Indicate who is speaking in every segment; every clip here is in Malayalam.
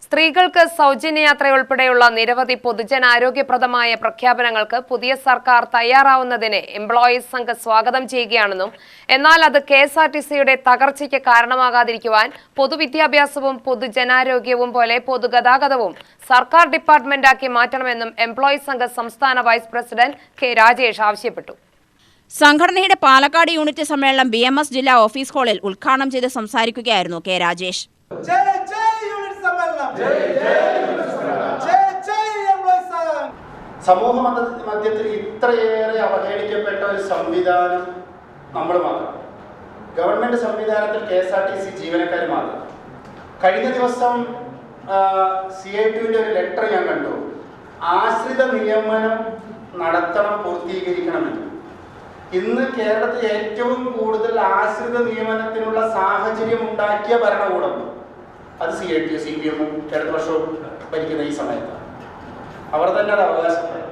Speaker 1: സ്ത്രീകൾക്ക് സൗജന്യ യാത്രയുൾപ്പെടെയുള്ള നിരവധി പൊതുജനാരോഗ്യപ്രദമായ പ്രഖ്യാപനങ്ങൾക്ക് പുതിയ സർക്കാർ തയ്യാറാവുന്നതിനെ എംപ്ലോയീസ് സംഘം സ്വാഗതം ചെയ്യുകയാണെന്നും എന്നാൽ അത് കെഎസ്ആർടിസിയുടെ തകർച്ചയ്ക്ക് കാരണമാകാതിരിക്കുവാൻ പൊതുവിദ്യാഭ്യാസവും പൊതുജനാരോഗ്യവും പോലെ പൊതുഗതാഗതവും സർക്കാർ ഡിപ്പാർട്ട്മെന്റാക്കി മാറ്റണമെന്നും എംപ്ലോയീസ് സംഘം സംസ്ഥാന വൈസ് പ്രസിഡന്റ് കെ രാജേഷ് ആവശ്യപ്പെട്ടു.
Speaker 2: സംഘടനയുടെ പാലക്കാട് യൂണിറ്റ് സമ്മേളനം BMS ജില്ലാ ഓഫീസ് ഹാളിൽ ഉദ്ഘാടനം ചെയ്ത് സംസാരിക്കുകയായിരുന്നു കെ രാജേഷ്.
Speaker 3: സമൂഹ മധ്യത്തിൽ ഇത്രയേറെ അവഹേളിക്കപ്പെട്ട ഒരു സംവിധാനം നമ്മൾ മാത്രം. ഗവൺമെന്റ് സംവിധാനത്തിൽ KSRTC ജീവനക്കാർ മാത്രം. കഴിഞ്ഞ ദിവസം CITUവിന്റെ ഒരു ലെറ്റർ ഞാൻ കണ്ടു. ആശ്രിത നിയമനം നടത്തണം, പൂർത്തീകരിക്കണമെന്ന്. ഇന്ന് കേരളത്തിൽ ഏറ്റവും കൂടുതൽ ആശ്രിത നിയമനത്തിനുള്ള സാഹചര്യം ഉണ്ടാക്കിയ ഭരണകൂടം അത് CITU, CPM അടുത്ത വർഷവും ഭരിക്കുന്ന ഈ സമയത്താണ്. അവർ തന്നെ അത് അവകാശപ്പെടും.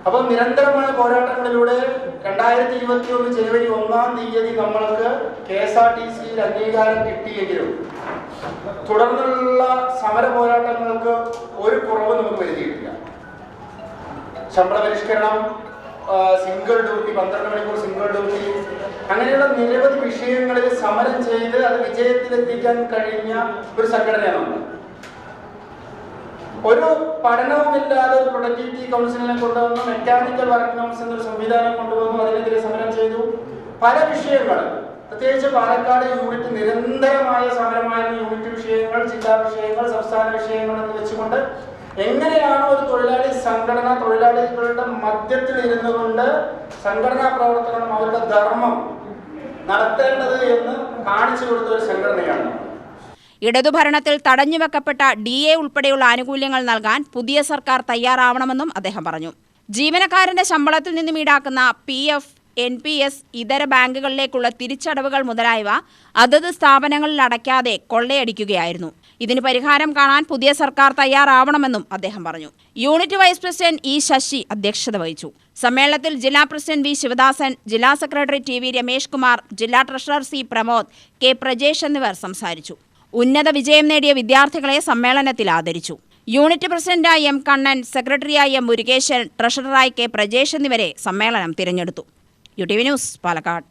Speaker 3: അപ്പം നിരന്തരമായ പോരാട്ടങ്ങളിലൂടെ 2021 ജനുവരി 1-ാം തീയതി നമ്മൾക്ക് KSRTCയിൽ അംഗീകാരം കിട്ടിയെങ്കിലും തുടർന്നുള്ള സമര പോരാട്ടങ്ങൾക്ക് ഒരു കുറവ് നമുക്ക് വരുത്തിയിട്ടില്ല. ശമ്പള പരിഷ്കരണം, സിംഗിൾ ഡ്യൂട്ടി, 12 മണിക്കൂർ സിംഗിൾ ഡ്യൂട്ടി, അങ്ങനെയുള്ള നിരവധി വിഷയങ്ങളിൽ സമരം ചെയ്ത് അത് വിജയത്തിലെത്തിക്കാൻ കഴിഞ്ഞ ഒരു സംഘടനയാണ്. ഒരു പഠനവുമില്ലാതെ ഒരു പ്രൊഡക്ടിവിറ്റി കൗൺസിലിനെ കൊണ്ടുവന്നു, മെക്കാനിക്കൽ വർക്ക് കൗൺസിൽ എന്നൊരു സംവിധാനം കൊണ്ടുവന്നു, അതിനെതിരെ സമരം ചെയ്തു. പല വിഷയങ്ങൾ, പ്രത്യേകിച്ച് പാലക്കാട് യൂണിറ്റ് നിരന്തരമായ സമരമായിരുന്ന യൂണിറ്റ് വിഷയങ്ങൾ, ജില്ലാ വിഷയങ്ങൾ, സംസ്ഥാന വിഷയങ്ങൾ എന്ന് വെച്ചുകൊണ്ട് എങ്ങനെയാണ് ഒരു തൊഴിലാളി സംഘടന തൊഴിലാളികളുടെ മധ്യത്തിൽ ഇരുന്നു കൊണ്ട് സംഘടനാ പ്രവർത്തനം, അവരുടെ ധർമ്മം നടത്തേണ്ടത് എന്ന് കാണിച്ചു കൊടുത്ത ഒരു സംഘടനയാണ്.
Speaker 2: ഇടതുഭരണത്തിൽ തടഞ്ഞുവെക്കപ്പെട്ട DA ഉൾപ്പെടെയുള്ള ആനുകൂല്യങ്ങൾ നൽകാൻ പുതിയ സർക്കാർ തയ്യാറാവണമെന്നും അദ്ദേഹം പറഞ്ഞു. ജീവനക്കാരന്റെ ശമ്പളത്തിൽ നിന്നും ഈടാക്കുന്ന PF, NPS, ഇതര ബാങ്കുകളിലേക്കുള്ള തിരിച്ചടവുകൾ മുതലായവ അതത് സ്ഥാപനങ്ങളിൽ അടയ്ക്കാതെ കൊള്ളയടിക്കുകയായിരുന്നു. ഇതിന് പരിഹാരം കാണാൻ പുതിയ സർക്കാർ തയ്യാറാവണമെന്നും അദ്ദേഹം പറഞ്ഞു. Unit vice president E. Sasi അധ്യക്ഷത വഹിച്ചു. സമ്മേളനത്തിൽ ജില്ലാ പ്രസിഡന്റ് V. ശിവദാസൻ, ജില്ലാ സെക്രട്ടറി TV. രമേഷ് കുമാർ, ജില്ലാ treasurer C. Pramod, K. Prajesh എന്നിവർ സംസാരിച്ചു. ഉന്നത വിജയം നേടിയ വിദ്യാർത്ഥികളെ സമ്മേളനത്തിൽ ആദരിച്ചു. യൂണിറ്റ് പ്രസിഡന്റായി M. കണ്ണൻ, സെക്രട്ടറിയായി M. മുരുകേശൻ, ട്രഷററായി K. പ്രജേഷ് എന്നിവരെ സമ്മേളനം തിരഞ്ഞെടുത്തു. UTV news, Palakkad.